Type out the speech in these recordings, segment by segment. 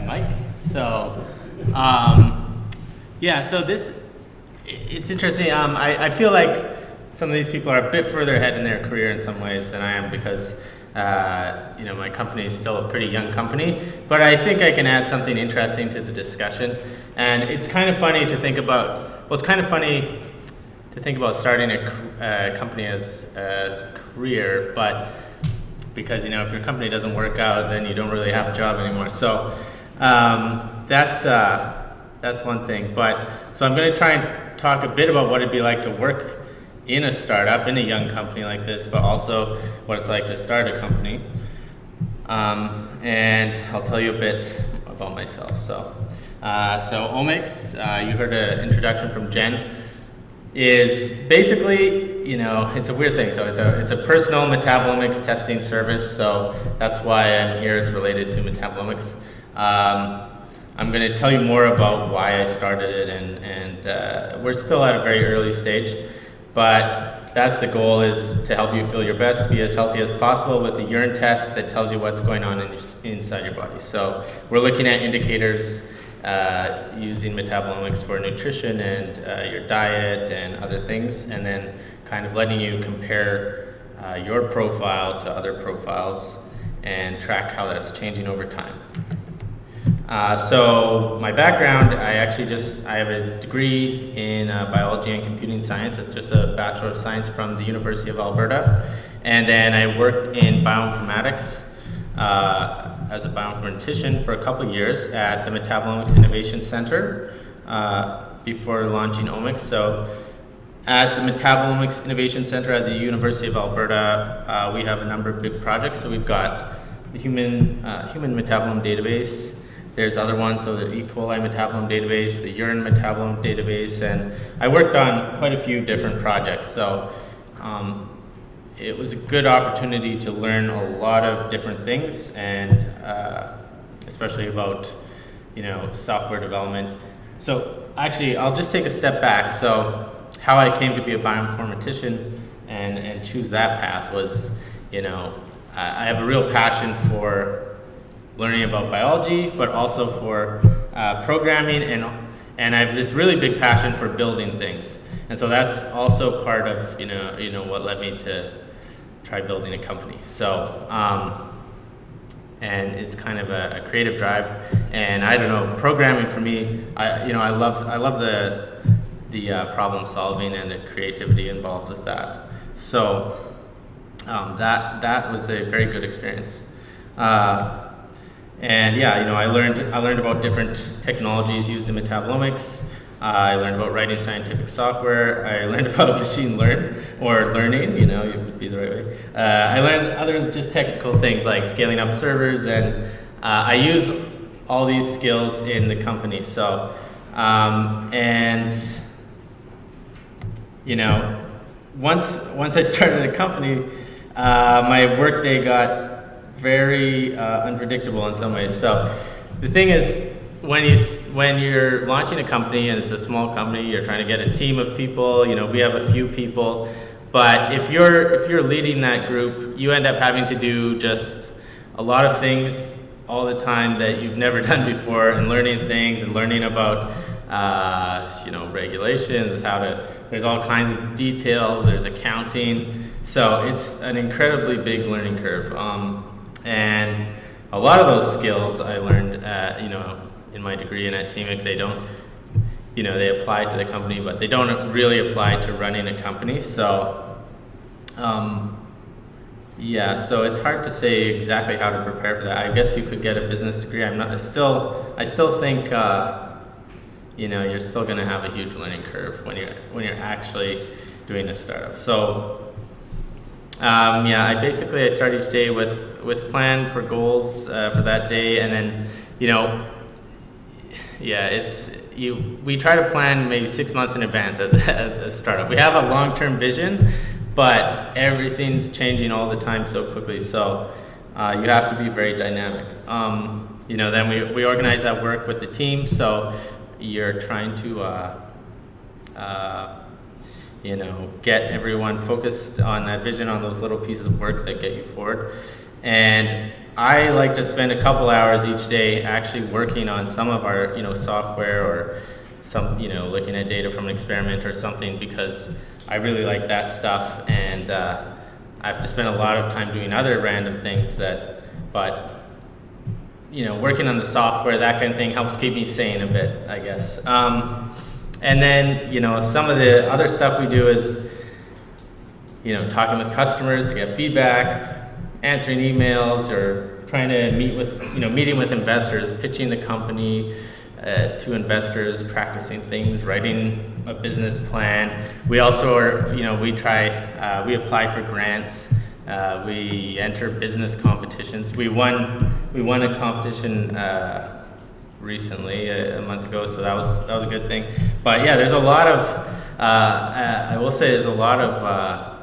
mic. So, yeah, so it's interesting. I feel like some of these people are a bit further ahead in their career in some ways than I am because, my company is still a pretty young company, but I think I can add something interesting to the discussion. And it's kind of funny to think about, starting a company as a career, but because, if your company doesn't work out, then you don't really have a job anymore. So that's one thing. But so I'm going to try and talk a bit about what it'd be like to work in a startup, in a young company like this, but also what it's like to start a company. And I'll tell you a bit about myself. So Omics, you heard an introduction from Jen, is basically, it's a weird thing. So it's a personal metabolomics testing service. So that's why I'm here. It's related to metabolomics. I'm going to tell you more about why I started it, and we're still at a very early stage, but that's the goal, is to help you feel your best, be as healthy as possible with a urine test that tells you what's going on inside your body. So we're looking at indicators using metabolomics for nutrition and your diet and other things, and then kind of letting you compare your profile to other profiles and track how that's changing over time. So my background, I have a degree in biology and computing science. It's just a Bachelor of Science from the University of Alberta. And then I worked in bioinformatics as a bioinformatician for a couple of years at the Metabolomics Innovation Center before launching Omics. So at the Metabolomics Innovation Center at the University of Alberta, we have a number of big projects. So we've got the human metabolome database. There's other ones, so the E. coli metabolome database, the urine metabolome database, and I worked on quite a few different projects. So it was a good opportunity to learn a lot of different things, and especially about software development. So actually, I'll just take a step back. So how I came to be a bioinformatician and choose that path was, I have a real passion for learning about biology, but also for programming, and I have this really big passion for building things. And so that's also part of what led me to try building a company. So and it's kind of a creative drive, and I don't know, programming for me, I love the problem solving and the creativity involved with that. So that was a very good experience. And yeah, I learned about different technologies used in metabolomics. I learned about writing scientific software. I learned about machine learning, it would be the right way. I learned other just technical things like scaling up servers, and I use all these skills in the company. So, once I started a company, my workday got very unpredictable in some ways. So the thing is, when you're launching a company and it's a small company, you're trying to get a team of people. We have a few people, but if you're leading that group, you end up having to do just a lot of things all the time that you've never done before, and learning things and learning about regulations, there's all kinds of details, there's accounting. So it's an incredibly big learning curve. And a lot of those skills I learned, in my degree and at TMIC, they don't, they apply to the company, but they don't really apply to running a company. So, so it's hard to say exactly how to prepare for that. I guess you could get a business degree. I still think, you're still going to have a huge learning curve when you're actually doing a startup. So. I start each day with plan for goals for that day, and then we try to plan maybe 6 months in advance at the startup. We have a long-term vision, but everything's changing all the time so quickly. So you have to be very dynamic. Then we organize that work with the team. So you're trying to get everyone focused on that vision, on those little pieces of work that get you forward. And I like to spend a couple hours each day actually working on some of our, software or some, looking at data from an experiment or something, because I really like that stuff, and I have to spend a lot of time doing other random things but working on the software, that kind of thing, helps keep me sane a bit, I guess. And then, some of the other stuff we do is, talking with customers to get feedback, answering emails, or trying to meeting with investors, pitching the company to investors, practicing things, writing a business plan. We also are, we apply for grants. We enter business competitions. We won a competition recently a month ago, so that was a good thing. But yeah, there's a lot of I will say there's a lot of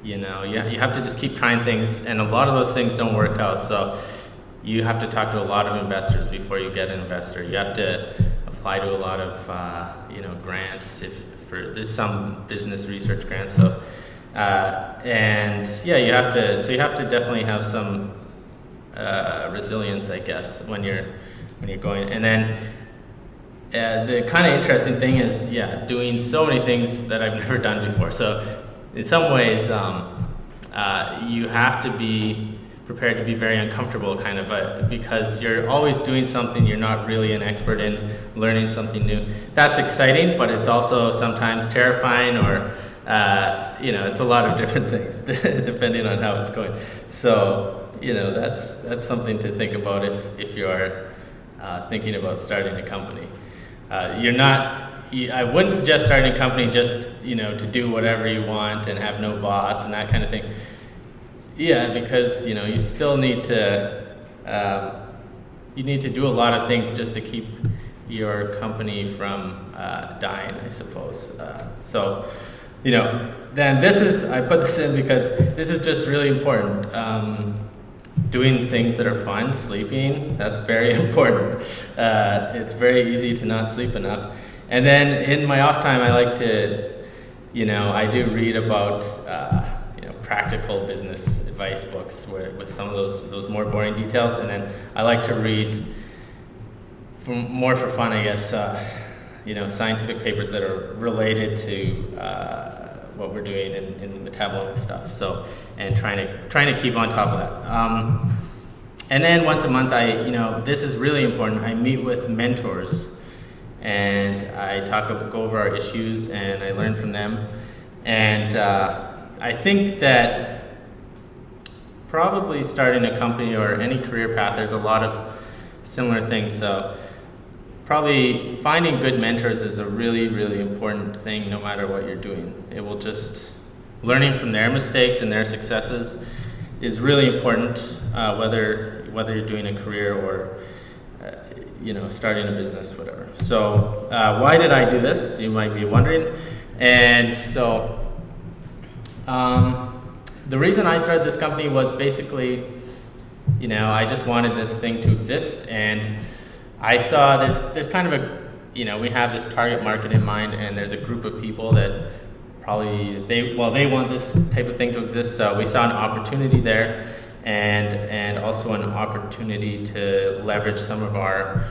you have to just keep trying things, and a lot of those things don't work out. So you have to talk to a lot of investors before you get an investor. You have to apply to a lot of grants there's some business research grants. So and yeah, you have to definitely have some resilience, I guess, when you're going. And then the kind of interesting thing is, doing so many things that I've never done before. So in some ways, you have to be prepared to be very uncomfortable, kind of, because you're always doing something you're not really an expert in, learning something new. That's exciting, but it's also sometimes terrifying, or it's a lot of different things depending on how it's going. So that's something to think about if you're thinking about starting a company. I wouldn't suggest starting a company just to do whatever you want and have no boss and that kind of thing. Yeah, because you still need to do a lot of things just to keep your company from dying, I suppose. So then I put this in because this is just really important. Doing things that are fun, sleeping, that's very important. It's very easy to not sleep enough. And then in my off time, I like to, I do read about, practical business advice books with some of those more boring details. And then I like to read more for fun, I guess, scientific papers that are related to what we're doing in the metabolomics stuff. So, and trying to keep on top of that. And then once a month, this is really important. I meet with mentors, and I go over our issues, and I learn from them. And I think that probably starting a company or any career path, there's a lot of similar things. So probably finding good mentors is a really, really important thing, no matter what you're doing. It will just, learning from their mistakes and their successes is really important, whether you're doing a career or starting a business, whatever. So why did I do this? You might be wondering. And so the reason I started this company was basically, I just wanted this thing to exist, and I saw there's kind of we have this target market in mind, and there's a group of people that probably they want this type of thing to exist. So we saw an opportunity there, and also an opportunity to leverage some of our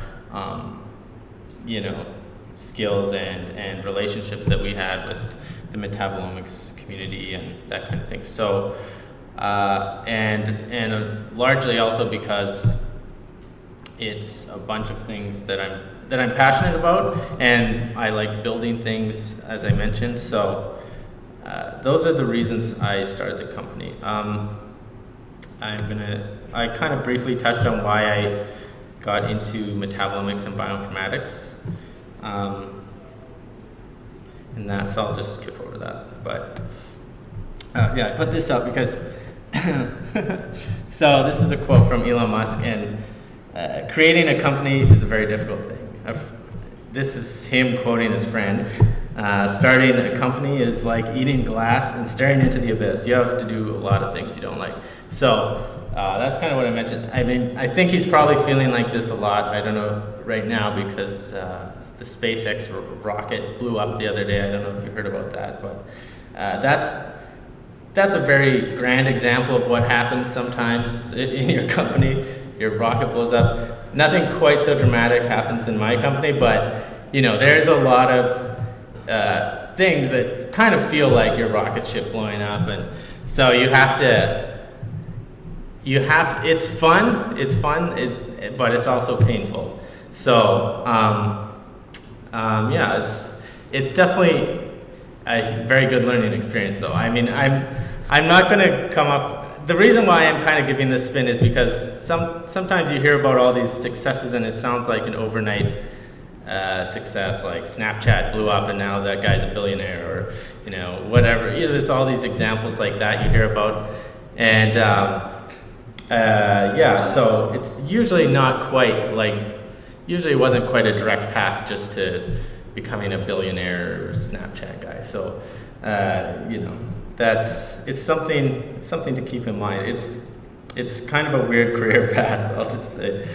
skills and relationships that we had with the metabolomics community and that kind of thing. So and largely also because it's a bunch of things that I'm passionate about, and I like building things, as I mentioned. So those are the reasons I started the company. I kind of briefly touched on why I got into metabolomics and bioinformatics, and that, so I'll just skip over that. But I put this up because so this is a quote from Elon Musk, and creating a company is a very difficult thing. This is him quoting his friend. Starting a company is like eating glass and staring into the abyss. You have to do a lot of things you don't like. So that's kind of what I mentioned. I mean, I think he's probably feeling like this a lot. I don't know right now, because the SpaceX rocket blew up the other day. I don't know if you heard about that, but that's a very grand example of what happens sometimes in your company. Your rocket blows up. Nothing quite so dramatic happens in my company, but there's a lot of things that kind of feel like your rocket ship blowing up, and so it's fun, but it's also painful. So yeah, it's definitely a very good learning experience, though. I mean, I'm not going to come up. The reason why I'm kind of giving this spin is because sometimes you hear about all these successes and it sounds like an overnight success, like Snapchat blew up and now that guy's a billionaire, or whatever. There's all these examples like that you hear about, and yeah, so it's usually not quite usually wasn't quite a direct path just to becoming a billionaire or Snapchat guy. So it's something to keep in mind. It's kind of a weird career path, I'll just say.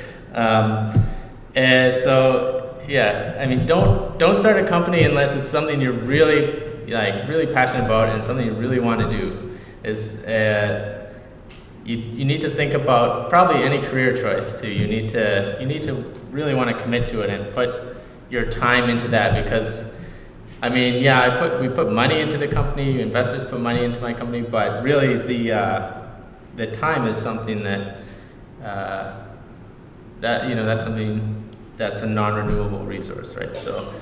And so yeah, I mean, don't start a company unless it's something you're really passionate about and something you really want to do. You need to think about probably any career choice too. You need to really want to commit to it and put your time into that, because I mean, yeah, we put money into the company, investors put money into my company, but really the time is something that's something that's a non-renewable resource, right? So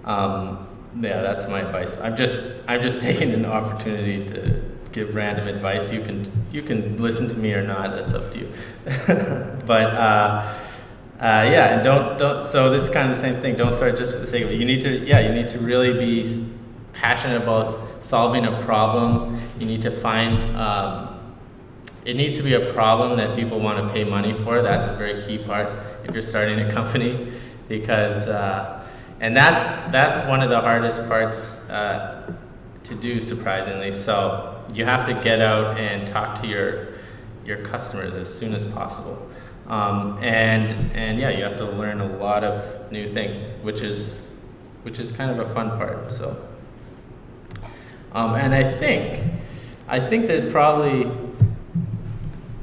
yeah, that's my advice. I'm just taking an opportunity to give random advice. You can listen to me or not, that's up to you. But yeah, and don't. So this is kind of the same thing. Don't start just for the sake of it. You need to really be passionate about solving a problem. You need to find. It needs to be a problem that people want to pay money for. That's a very key part if you're starting a company, because and that's one of the hardest parts to do, surprisingly. So you have to get out and talk to your customers as soon as possible. And yeah, you have to learn a lot of new things, which is kind of a fun part. So, and I think there's probably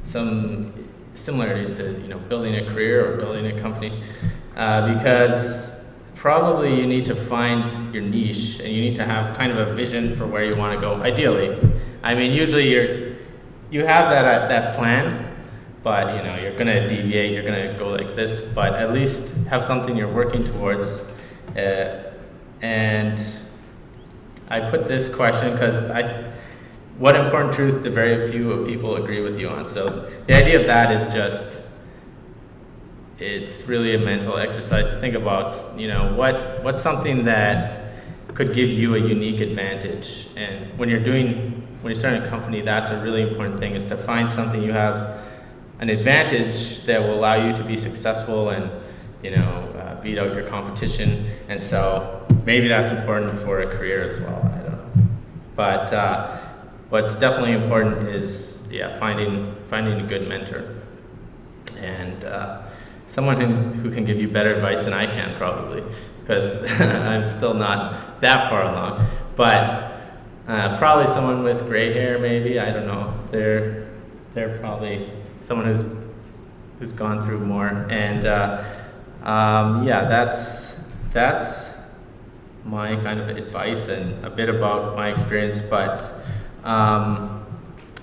some similarities to building a career or building a company, because probably you need to find your niche and you need to have kind of a vision for where you want to go. Ideally, I mean, usually you have that plan. But you're going to deviate, you're going to go like this, but at least have something you're working towards. And I put this question because what important truth do very few people agree with you on? So the idea of that is just, it's really a mental exercise to think about, what's something that could give you a unique advantage. And when you're starting a company, that's a really important thing, is to find something you have an advantage that will allow you to be successful and beat out your competition. And so maybe that's important for a career as well. I don't know, but what's definitely important is finding a good mentor and someone who can give you better advice than I can, probably, because I'm still not that far along. But probably someone with gray hair, maybe. I don't know. They're probably someone who's gone through more, and yeah, that's my kind of advice and a bit about my experience. But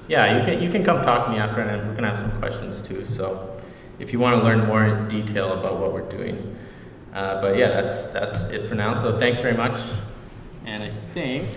yeah, you can come talk to me after, and we're gonna have some questions too. So if you want to learn more in detail about what we're doing, but yeah, that's it for now. So thanks very much, and I think.